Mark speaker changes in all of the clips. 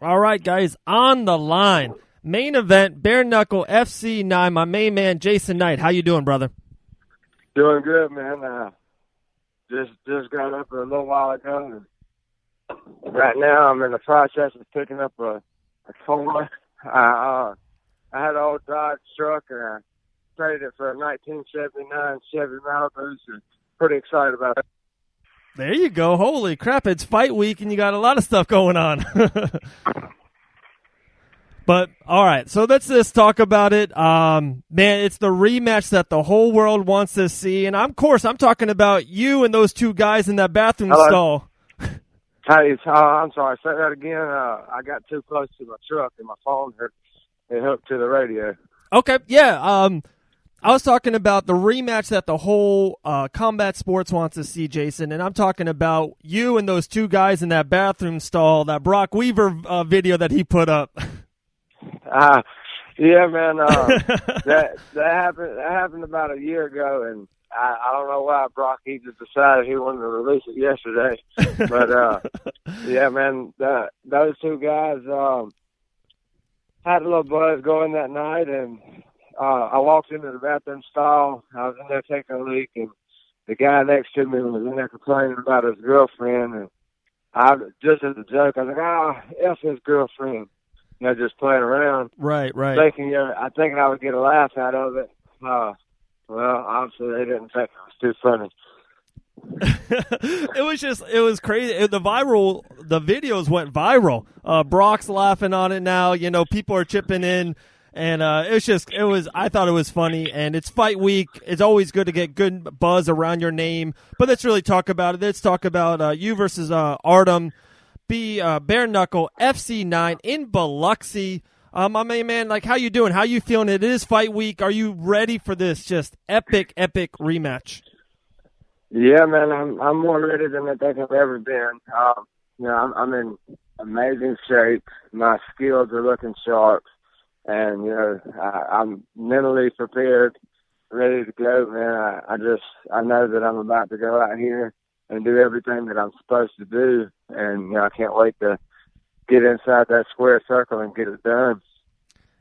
Speaker 1: All right, guys, on the line, main event, Bare Knuckle FC9. My main man, Jason Knight. How you doing, brother?
Speaker 2: Doing good, man. Just got up a little while ago, and right now I'm in the process of picking up a car. I had an old Dodge truck, and I traded it for a 1979 Chevy Malibu. So pretty excited about it.
Speaker 1: There you go. Holy crap, it's fight week, and you got a lot of stuff going on. But, all right, so let's just talk about it. Man, it's the rematch that the whole world wants to see. And, of course, I'm talking about you and those two guys in that bathroom stall.
Speaker 2: Hey, I'm sorry. Say that again. I got too close to my truck, and my phone it hooked to the radio.
Speaker 1: Okay, yeah. I was talking about the rematch that the whole combat sports wants to see, Jason. And I'm talking about you and those two guys in that bathroom stall, that Brock Weaver video that he put up.
Speaker 2: Yeah, man. That happened about a year ago, and I don't know why Brock he just decided he wanted to release it yesterday. But yeah, man, those two guys had a little buzz going that night, and I walked into the bathroom stall. I was in there taking a leak, and the guy next to me was in there complaining about his girlfriend, and I just as a joke, I was like, F his girlfriend. You know, just playing around.
Speaker 1: Right.
Speaker 2: Thinking I would get a laugh out of it. Well, obviously they didn't think it was too funny.
Speaker 1: It was crazy. The videos went viral. Brock's laughing on it now. You know, people are chipping in. And I thought it was funny. And it's fight week. It's always good to get good buzz around your name. But let's really talk about it. Let's talk about you versus Artem. Bare Knuckle FC9 in Biloxi. My main man, like, how you doing? How you feeling? It is fight week. Are you ready for this just epic rematch?
Speaker 2: Yeah, man, I'm more ready than I think I've ever been. You know, I'm in amazing shape. My skills are looking sharp, and you know, I'm mentally prepared, ready to go, man. I know that I'm about to go out here and do everything that I'm supposed to do. And, you know, I can't wait to get inside that square circle and get it done.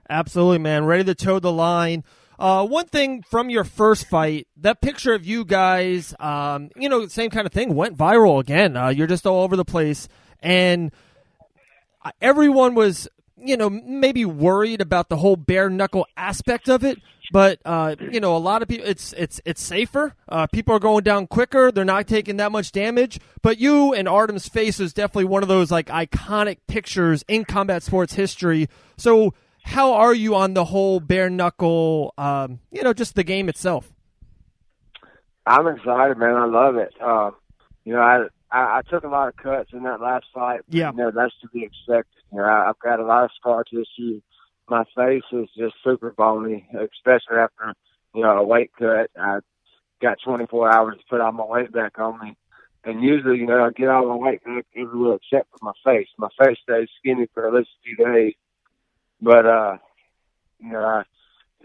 Speaker 1: Absolutely, man. Ready to toe the line. One thing from your first fight, that picture of you guys, you know, same kind of thing, went viral again. You're just all over the place. And everyone was, you know, maybe worried about the whole bare knuckle aspect of it. But, you know, a lot of people, it's safer. People are going down quicker. They're not taking that much damage. But you and Artem's face is definitely one of those, like, iconic pictures in combat sports history. So how are you on the whole bare knuckle, you know, just the game itself?
Speaker 2: I'm excited, man. I love it. You know, I took a lot of cuts in that last fight.
Speaker 1: Yeah.
Speaker 2: You know, that's to be expected. You know, I've got a lot of scar tissue. My face is just super bony, especially after, you know, a weight cut. I got 24 hours to put all my weight back on me. And usually, you know, I get all my weight back everywhere except for my face. My face stays skinny for at least a few days. But, you know,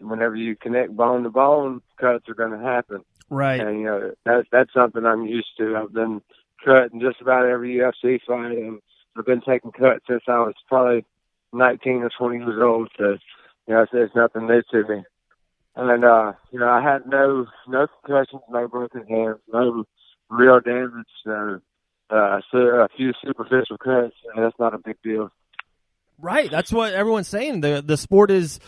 Speaker 2: whenever you connect bone to bone, cuts are going to happen.
Speaker 1: Right.
Speaker 2: And, you know, that's something I'm used to. I've been cut in just about every UFC fight, and I've been taking cuts since I was probably 19 or 20 years old, so, you know, it's nothing new to me. And, you know, I had no concussions, no broken hands, no real damage, so a few superficial cuts, and that's not a big deal.
Speaker 1: Right, that's what everyone's saying. The sport is,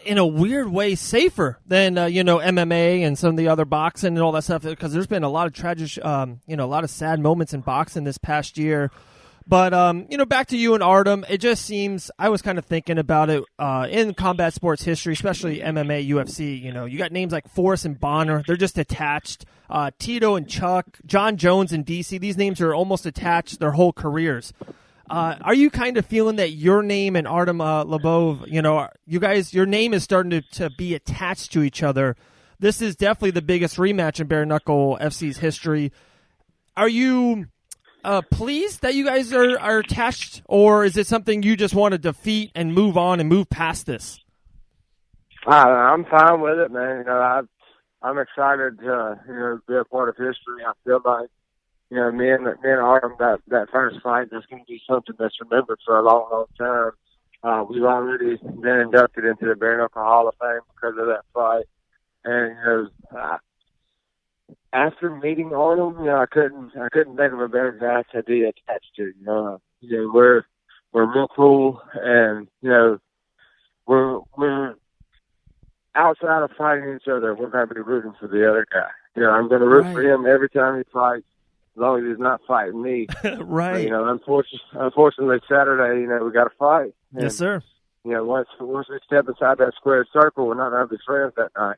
Speaker 1: in a weird way, safer than, you know, MMA and some of the other boxing and all that stuff, because there's been a lot of tragic, you know, a lot of sad moments in boxing this past year. But, you know, back to you and Artem, it just seems, I was kind of thinking about it in combat sports history, especially MMA, UFC, you know, you got names like Forrest and Bonner, they're just attached. Tito and Chuck, John Jones and DC, these names are almost attached their whole careers. Are you kind of feeling that your name and Artem Lobov, you know, you guys, your name is starting to be attached to each other? This is definitely the biggest rematch in Bare Knuckle FC's history. Are you pleased that you guys are attached, or is it something you just want to defeat and move on and move past this?
Speaker 2: I'm fine with it, man. You know, I'm excited to, you know, be a part of history. I feel like me and Artem, that first fight, that's going to be something that's remembered for a long, long time. We've already been inducted into the Bare Knuckle Hall of Fame because of that fight. And, after meeting Artem, I couldn't think of a better guy to be attached to. We're real cool, and, we're outside of fighting each other, we're going to be rooting for the other guy. I'm going to root for him every time he fights, as long as he's not fighting me.
Speaker 1: Right.
Speaker 2: But, unfortunately, Saturday, we got to fight. And,
Speaker 1: yes, sir.
Speaker 2: Once we step inside that square circle, we're not going to be friends that night.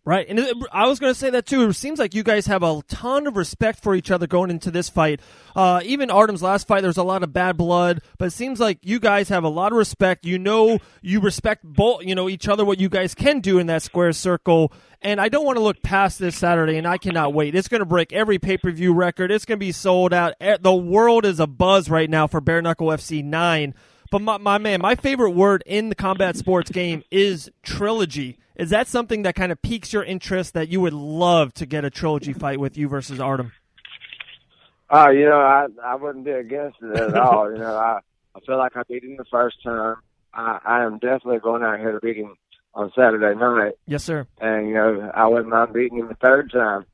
Speaker 1: Right, and I was going to say that too. It seems like you guys have a ton of respect for each other going into this fight. Even Artem's last fight, there's a lot of bad blood, but it seems like you guys have a lot of respect. You respect both, each other, what you guys can do in that square circle. And I don't want to look past this Saturday, and I cannot wait. It's going to break every pay-per-view record. It's going to be sold out. The world is abuzz right now for Bare Knuckle FC 9. But my man, my favorite word in the combat sports game is trilogy. Is that something that kind of piques your interest, that you would love to get a trilogy fight with you versus Artem?
Speaker 2: I wouldn't be against it at all. I feel like I beat him the first time. I am definitely going out here to beat him on Saturday night.
Speaker 1: Yes, sir.
Speaker 2: And, I wouldn't mind beating him the third time.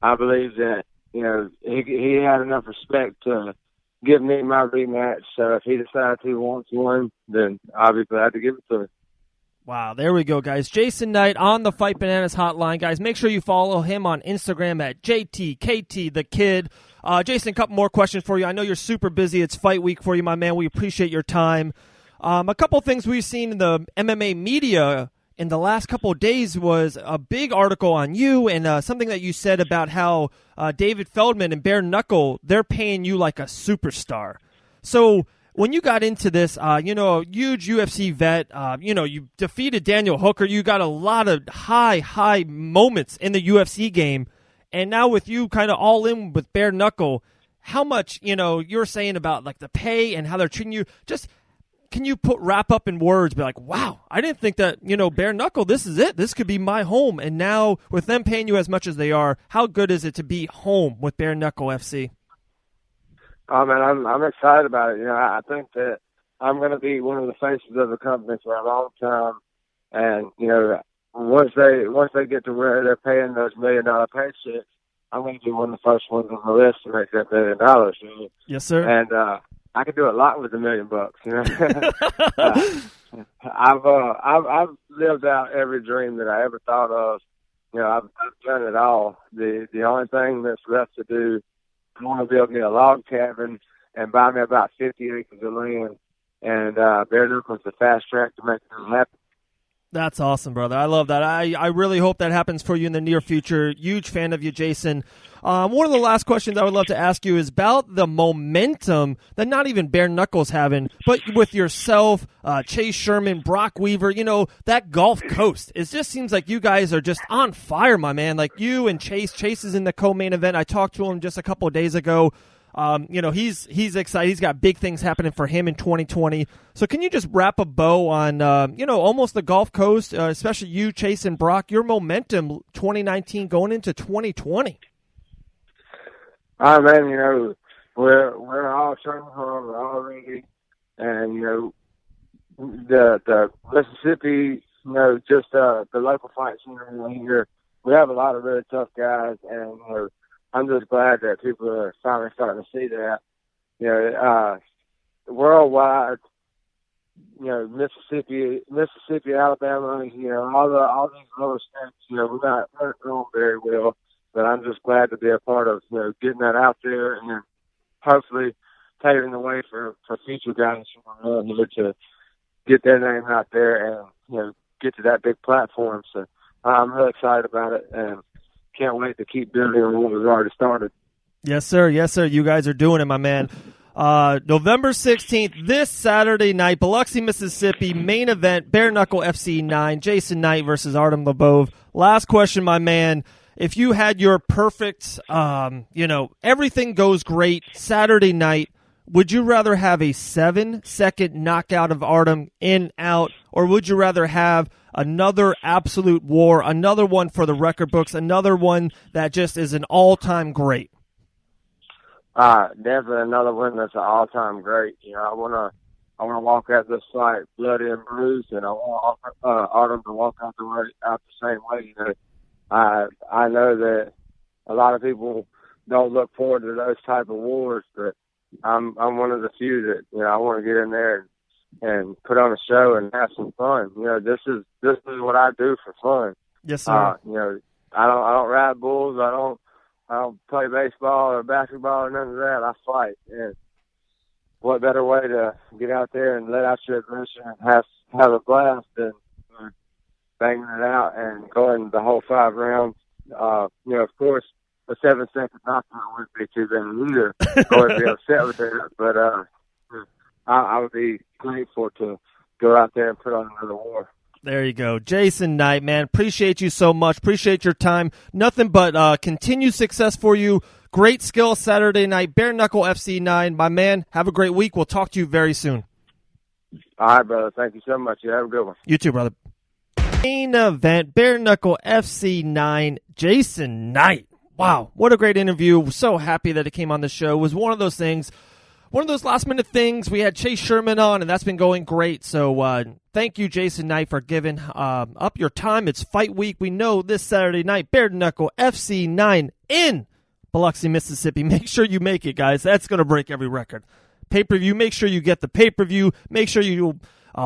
Speaker 2: I believe that, he had enough respect to give me my rematch. So if he decides he wants one, then I'll be glad to give it to him.
Speaker 1: Wow, there we go, guys. Jason Knight on the Fight Bananas hotline. Guys, make sure you follow him on Instagram at JTKTTheKid. Jason, a couple more questions for you. I know you're super busy. It's fight week for you, my man. We appreciate your time. A couple things we've seen in the MMA media in the last couple of days was a big article on you and something that you said about how David Feldman and Bare Knuckle, they're paying you like a superstar. So when you got into this, a huge UFC vet, you defeated Daniel Hooker. You got a lot of high moments in the UFC game. And now with you kind of all in with Bare Knuckle, how much, you're saying about like the pay and how they're treating you, just can you wrap up in words, be like, wow, I didn't think that, Bare Knuckle, this is it. This could be my home. And now with them paying you as much as they are, how good is it to be home with Bare Knuckle FC?
Speaker 2: Oh man, I'm excited about it. I think that I'm going to be one of the faces of the company for a long time, and once they get to where they're paying those $1 million paychecks, I'm going to be one of the first ones on the list to make that $1 million.
Speaker 1: Yes, sir.
Speaker 2: And I could do a lot with $1 million. I've lived out every dream that I ever thought of. I've done it all. The only thing that's left to do, I want to build me a log cabin and buy me about 50 acres of land, and Bare Knuckle's the fast track to make that happen.
Speaker 1: That's awesome, brother. I love that. I really hope that happens for you in the near future. Huge fan of you, Jason. One of the last questions I would love to ask you is about the momentum that not even Bare Knuckle's having, but with yourself, Chase Sherman, Brock Weaver, that Gulf Coast. It just seems like you guys are just on fire, my man. Like you and Chase. Chase is in the co-main event. I talked to him just a couple of days ago. He's excited. He's got big things happening for him in 2020. So can you just wrap a bow on, almost the Gulf Coast, especially you, Chase, and Brock, your momentum 2019 going into 2020?
Speaker 2: Man, we're all training hard already, and the Mississippi, just the local fight scene here. We have a lot of really tough guys, and I'm just glad that people are finally starting to see that. Worldwide, Mississippi, Alabama, all these lower states, we're not growing very well. But I'm just glad to be a part of, getting that out there and hopefully paving the way for future guys from around here to get their name out there and, get to that big platform. So I'm really excited about it and can't wait to keep building on what we've already started.
Speaker 1: Yes, sir. Yes, sir. You guys are doing it, my man. November 16th, this Saturday night, Biloxi, Mississippi, main event, Bare Knuckle FC 9, Jason Knight versus Artem Lebov. Last question, my man. If you had your perfect, everything goes great Saturday night, would you rather have a 7-second knockout of Artem in, out, or would you rather have another absolute war, another one for the record books, another one that just is an all-time great?
Speaker 2: Definitely another one that's an all-time great. I wanna walk out this fight bloody and bruised, and I want Artem to walk out the same way. I know that a lot of people don't look forward to those type of wars, but I'm one of the few that I want to get in there and put on a show and have some fun. This is what I do for fun.
Speaker 1: Yes, sir.
Speaker 2: I don't ride bulls. I don't play baseball or basketball or none of that. I fight. And what better way to get out there and let out your aggression and have a blast than banging it out and going the whole 5 rounds. Of course, a 7-second knockout wouldn't be too bad either. I wouldn't be upset with it, but I would be grateful to go out there and put on another war.
Speaker 1: There you go. Jason Knight, man, appreciate you so much. Appreciate your time. Nothing but continued success for you. Great skill Saturday night. Bare Knuckle FC9. My man, have a great week. We'll talk to you very soon.
Speaker 2: All right, brother. Thank you so much. You have a good one.
Speaker 1: You too, brother. Main event, Bare Knuckle FC9, Jason Knight. Wow, what a great interview. So happy that it came on the show. It was one of those things, one of those last-minute things. We had Chase Sherman on, and that's been going great. So thank you, Jason Knight, for giving up your time. It's fight week. We know this Saturday night, Bare Knuckle FC9 in Biloxi, Mississippi. Make sure you make it, guys. That's going to break every record. Pay-per-view, make sure you get the pay-per-view. Make sure you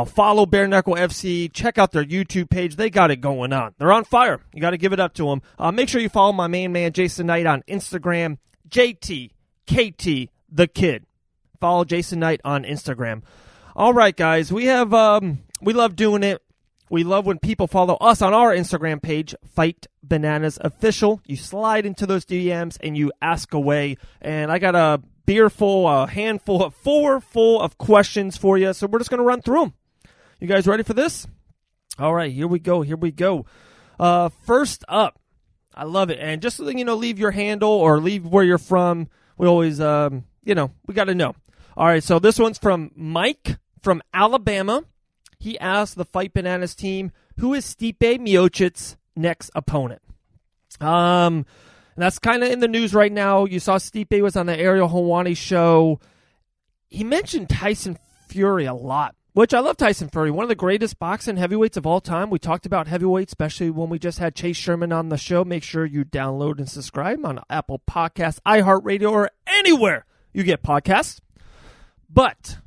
Speaker 1: follow Bare Knuckle FC. Check out their YouTube page. They got it going on. They're on fire. You got to give it up to them. Make sure you follow my main man, Jason Knight, on Instagram, JTKT the Kid. Follow Jason Knight on Instagram. All right, guys. We love doing it. We love when people follow us on our Instagram page, Fight Bananas Official. You slide into those DMs and you ask away. And I got a handful of 4 full of questions for you. So we're just going to run through them. You guys ready for this? All right, here we go. First up, I love it. And just leave your handle or leave where you're from. We always, we got to know. All right, so this one's from Mike from Alabama. He asked the Fight Bananas team, who is Stipe Miocic's next opponent? That's kind of in the news right now. You saw Stipe was on the Ariel Helwani show. He mentioned Tyson Fury a lot, which I love Tyson Fury, one of the greatest boxing heavyweights of all time. We talked about heavyweights, especially when we just had Chase Sherman on the show. Make sure you download and subscribe on Apple Podcasts, iHeartRadio, or anywhere you get podcasts. But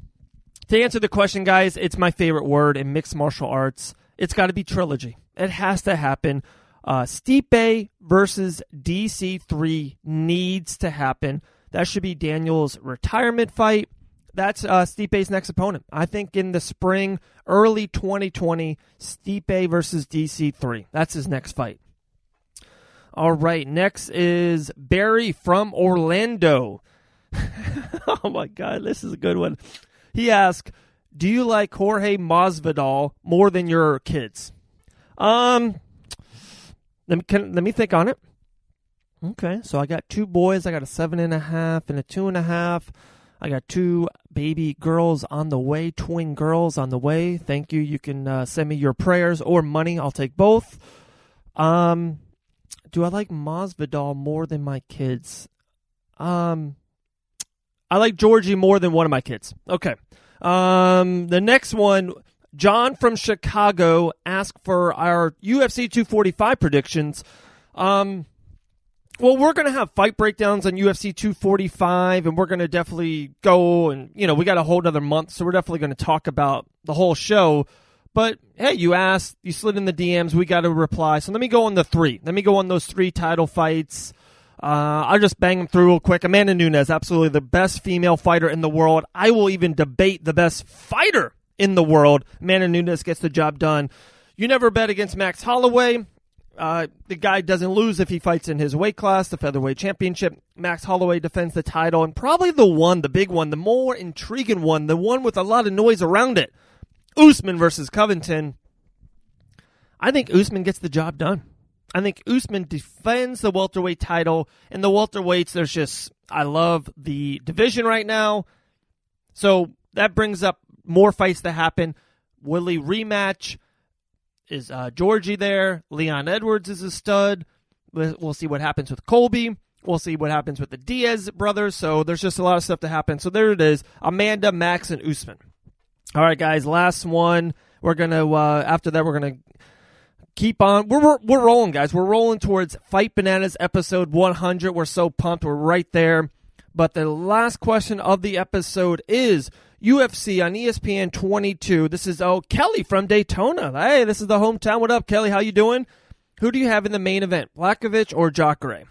Speaker 1: to answer the question, guys, it's my favorite word in mixed martial arts. It's got to be trilogy. It has to happen. Stipe versus DC3 needs to happen. That should be Daniel's retirement fight. That's Stipe's next opponent. I think in the spring, early 2020, Stipe versus DC3. That's his next fight. All right, next is Barry from Orlando. Oh, my God, this is a good one. He asked, do you like Jorge Masvidal more than your kids? Let me think on it. Okay, so I got 2 boys. I got a 7.5 and a 2.5. I got 2 baby girls on the way, twin girls on the way. Thank you. You can send me your prayers or money. I'll take both. Do I like Masvidal more than my kids? I like Georgie more than one of my kids. Okay. The next one, John from Chicago asked for our UFC 245 predictions. Well, we're going to have fight breakdowns on UFC 245, and we're going to definitely go and, we got a whole other month, so we're definitely going to talk about the whole show. But, hey, you asked, you slid in the DMs, we got to reply. So let me go on the 3. Let me go on those 3 title fights. I'll just bang them through real quick. Amanda Nunes, absolutely the best female fighter in the world. I will even debate the best fighter in the world. Amanda Nunes gets the job done. You never bet against Max Holloway. The guy doesn't lose if he fights in his weight class, the featherweight championship. Max Holloway defends the title, and probably the big one, the more intriguing one, the one with a lot of noise around it, Usman versus Covington. I think Usman gets the job done. I think Usman defends the welterweight title, and the welterweights, I love the division right now. So that brings up more fights to happen. Will he rematch? Is Georgie there? Leon Edwards is a stud. We'll see what happens with Colby. We'll see what happens with the Diaz brothers. So there's just a lot of stuff to happen. So there it is. Amanda, Max, and Usman. All right, guys, last one. We're going to, after that, we're going to keep on. We're rolling, guys. We're rolling towards Fight Bananas episode 100. We're so pumped. We're right there. But the last question of the episode is UFC on ESPN 22. This is, Kelly from Daytona. Hey, this is the hometown. What up, Kelly? How you doing? Who do you have in the main event, Blachowicz or Jacare?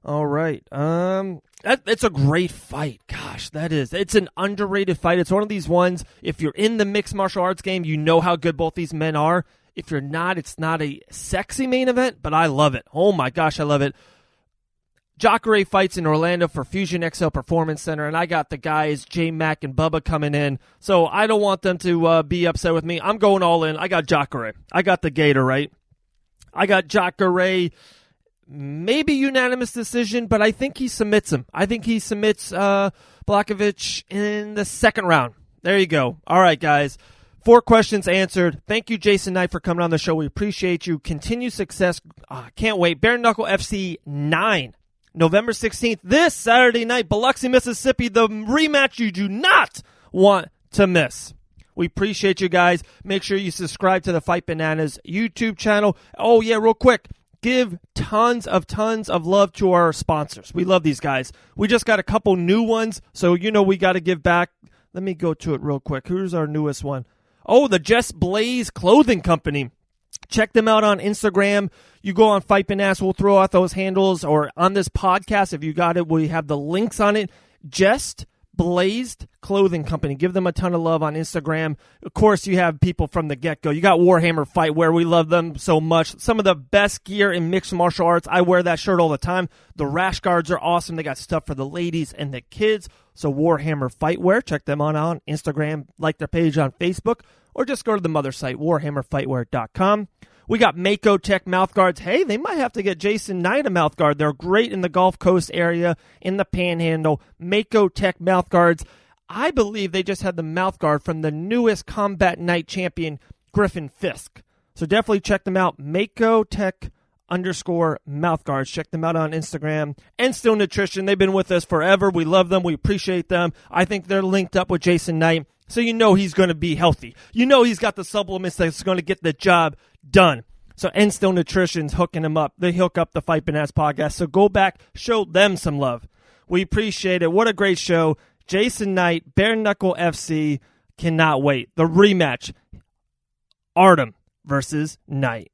Speaker 1: All right. It's a great fight. Gosh, that is. It's an underrated fight. It's one of these ones, if you're in the mixed martial arts game, you know how good both these men are. If you're not, it's not a sexy main event, but I love it. Oh, my gosh, I love it. Jacare fights in Orlando for Fusion XL Performance Center, and I got the guys, J Mac and Bubba, coming in. So I don't want them to be upset with me. I'm going all in. I got Jacare. I got the Gator, right? I got Jacare. Maybe unanimous decision, but I think he submits him. I think he submits Blachowicz in the second round. There you go. All right, guys. 4 questions answered. Thank you, Jason Knight, for coming on the show. We appreciate you. Continued success. Can't wait. Bare Knuckle FC 9, November 16th, this Saturday night, Biloxi, Mississippi, the rematch you do not want to miss. We appreciate you guys. Make sure you subscribe to the Fight Bananas YouTube channel. Oh, yeah, real quick. Give tons of love to our sponsors. We love these guys. We just got a couple new ones, so we got to give back. Let me go to it real quick. Who's our newest one? Oh, the Just Blaze Clothing Company. Check them out on Instagram. You go on Fight Bananas, we'll throw out those handles, or on this podcast, if you got it, we have the links on it. Just Blazed Clothing Company. Give them a ton of love on Instagram. Of course, you have people from the get-go. You got Warhammer Fight Wear. We love them so much. Some of the best gear in mixed martial arts. I wear that shirt all the time. The rash guards are awesome. They got stuff for the ladies and the kids. So Warhammer Fight Wear. Check them on Instagram. Like their page on Facebook. Or just go to the mother site, warhammerfightwear.com. We got Mako Tech mouth guards. Hey, they might have to get Jason Knight a mouth guard. They're great in the Gulf Coast area, in the Panhandle. Mako Tech mouth guards. I believe they just had the mouth guard from the newest Combat Night champion, Griffin Fisk. So definitely check them out. Mako Tech _mouth guards. Check them out on Instagram. And Still Nutrition. They've been with us forever. We love them. We appreciate them. I think they're linked up with Jason Knight. So he's going to be healthy. He's got the supplements that's going to get the job done. So Enstone Nutrition's hooking him up. They hook up the Fight Bananas podcast. So go back, show them some love. We appreciate it. What a great show. Jason Knight, Bare Knuckle FC. Cannot wait. The rematch. Artem versus Knight.